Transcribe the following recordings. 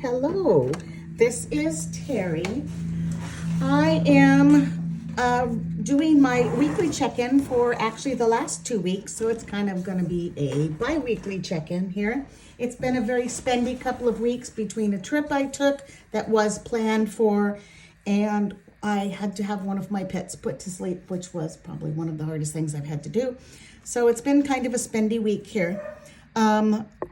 Hello, this is Terry. I am doing my weekly check-in for actually the last 2 weeks, so it's kind of going to be a bi-weekly check-in here. It's been a very spendy couple of weeks between a trip I took that was planned for, and I had to have one of my pets put to sleep, which was probably one of the hardest things I've had to do. So it's been kind of a spendy week here.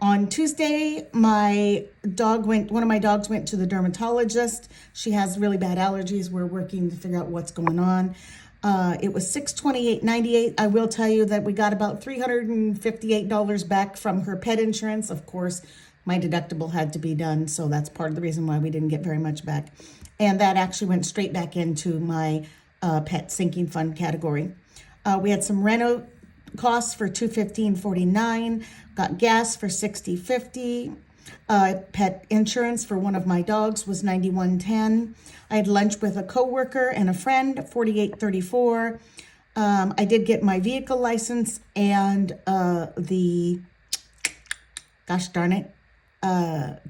On Tuesday, one of my dogs went to the dermatologist. She has really bad allergies. We're working to figure out what's going on. It was $628.98. I will tell you that we got about $358 back from her pet insurance. Of course, my deductible had to be done, so that's part of the reason why we didn't get very much back. And that actually went straight back into my pet sinking fund category. We had some reno costs for $215.49, got gas for $60.50. Pet insurance for one of my dogs was $91.10. I had lunch with a coworker and a friend, $48.34. I did get my vehicle license and gosh darn it,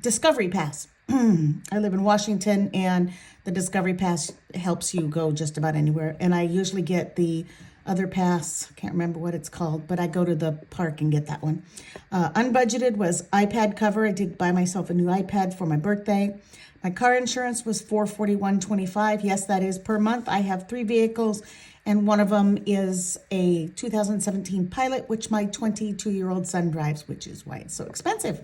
Discovery Pass. I live in Washington, and the Discovery Pass helps you go just about anywhere. And I usually get the other pass, can't remember what it's called, but I go to the park and get that one. Unbudgeted was iPad cover. I did buy myself a new iPad for my birthday. My car insurance was $441.25. Yes, that is per month. I have 3 vehicles, and one of them is a 2017 Pilot, which my 22-year-old son drives, which is why it's so expensive.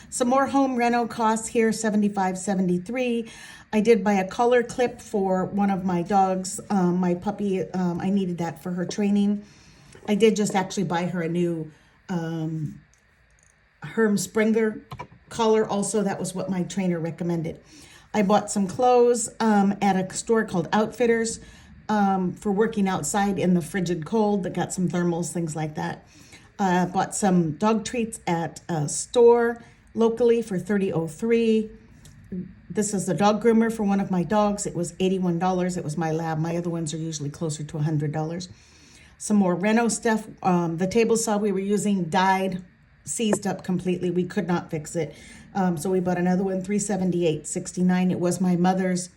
Some more home reno costs here, $75.73. I did buy a collar clip for one of my dogs, my puppy. I needed that for her training. I did just actually buy her a new Herm Springer collar. Also, that was what my trainer recommended. I bought some clothes at a store called Outfitters for working outside in the frigid cold. That got some thermals, things like that. Bought some dog treats at a store locally for $30.03. This is the dog groomer for one of my dogs. It was $81. It was my lab. My other ones are usually closer to $100. Some more reno stuff. The table saw we were using died, seized up completely. We could not fix it. So we bought another one, $378.69. It was my mother's,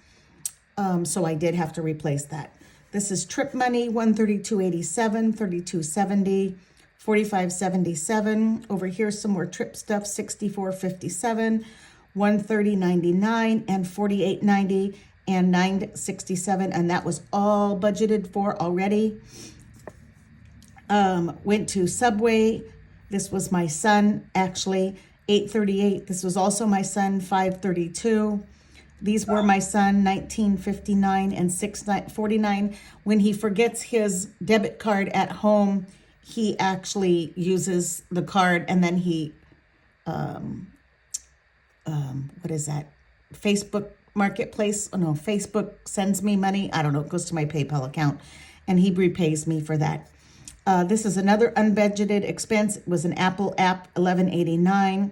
so I did have to replace that. This is trip money, $132.87, $32.70. $45.77. Over here, some more trip stuff, $64.57, $130.99, and $48.90, and $9.67, and that was all budgeted for already. Went to Subway. This was my son, actually, $8.38. This was also my son, $5.32. These were my son, $19.59 and $6.49. When he forgets his debit card at home, he actually uses the card, and then he, what is that? Facebook Marketplace? Oh no, Facebook sends me money. I don't know, it goes to my PayPal account, and he repays me for that. This is another unbudgeted expense. It was an Apple app, $11.89.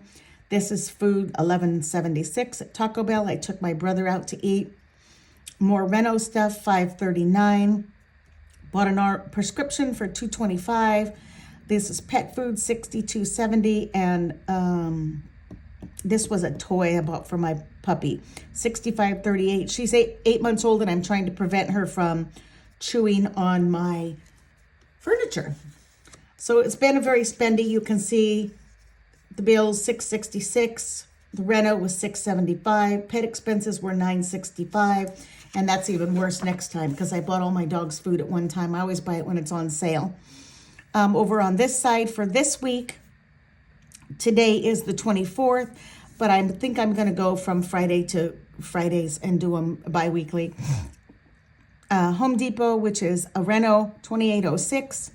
This is food, $11.76 at Taco Bell. I took my brother out to eat. More reno stuff, $5.39. Bought a prescription for $2.25. This is pet food, $62.70, and this was a toy I bought for my puppy, $65.38. She's eight months old, and I'm trying to prevent her from chewing on my furniture. So it's been a very spendy. You can see the bills, $666. The reno was $675. Pet expenses were $965. And that's even worse next time because I bought all my dog's food at one time. I always buy it when it's on sale. Over on this side for this week, today is the 24th, but I think I'm going to go from Friday to Fridays and do them bi-weekly. Home Depot, which is a reno, $28.06.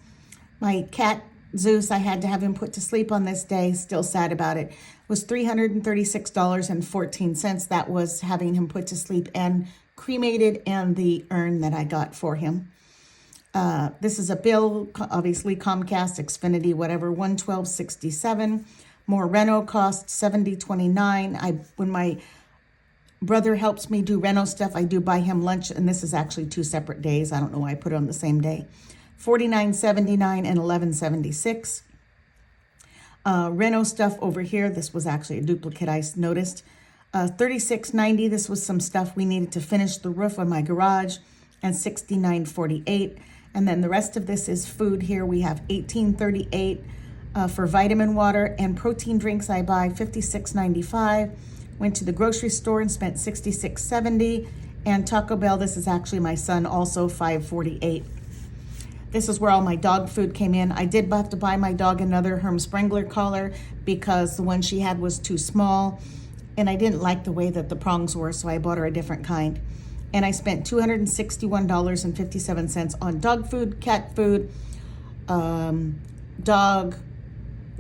My cat, Zeus, I had to have him put to sleep on this day. Still sad about it. Was $336.14. That was having him put to sleep and cremated, and the urn that I got for him. This is a bill, obviously Comcast, Xfinity, whatever, $112.67. More reno costs, $70.29. When my brother helps me do reno stuff, I do buy him lunch, and this is actually 2 separate days. I don't know why I put it on the same day. $49.79 and $11.76. Reno stuff over here. This was actually a duplicate I noticed. $36.90. This was some stuff we needed to finish the roof on my garage, and $69.48. And then the rest of this is food here. We have $18.38 for vitamin water, and protein drinks I buy $56.95. Went to the grocery store and spent $66.70. And Taco Bell, this is actually my son, also $5.48. This is where all my dog food came in. I did have to buy my dog another Herm Sprengler collar because the one she had was too small, and I didn't like the way that the prongs were, so I bought her a different kind. And I spent $261.57 on dog food, cat food, dog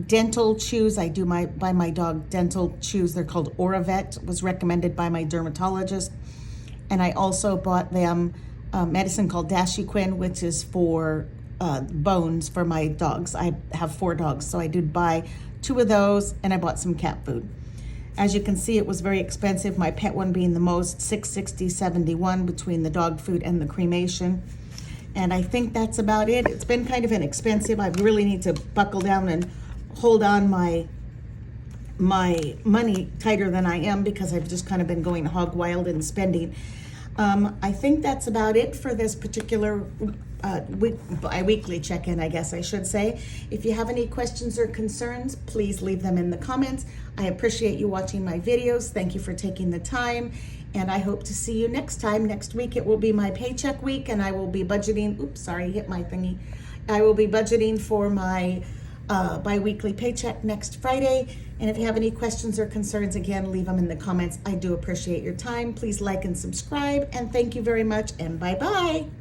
dental chews. I do buy my dog dental chews. They're called Oravet. Was recommended by my dermatologist. And I also bought them medicine called Dashiquin, which is for bones for my dogs. I have 4 dogs, so I did buy 2 of those, and I bought some cat food. As you can see, it was very expensive, my pet one being the most, $660.71 between the dog food and the cremation. And I think that's about it. It's been kind of inexpensive. I really need to buckle down and hold on my money tighter than I am, because I've just kind of been going hog wild and spending. I think that's about it for this particular bi-weekly check-in, I guess I should say. If you have any questions or concerns, please leave them in the comments. I appreciate you watching my videos. Thank you for taking the time, and I hope to see you next time. Next week it will be my paycheck week, and I will be budgeting. Oops, sorry, hit my thingy. I will be budgeting for my bi-weekly paycheck next Friday. And if you have any questions or concerns, again, leave them in the comments. I do appreciate your time. Please like and subscribe, and thank you very much, and bye-bye.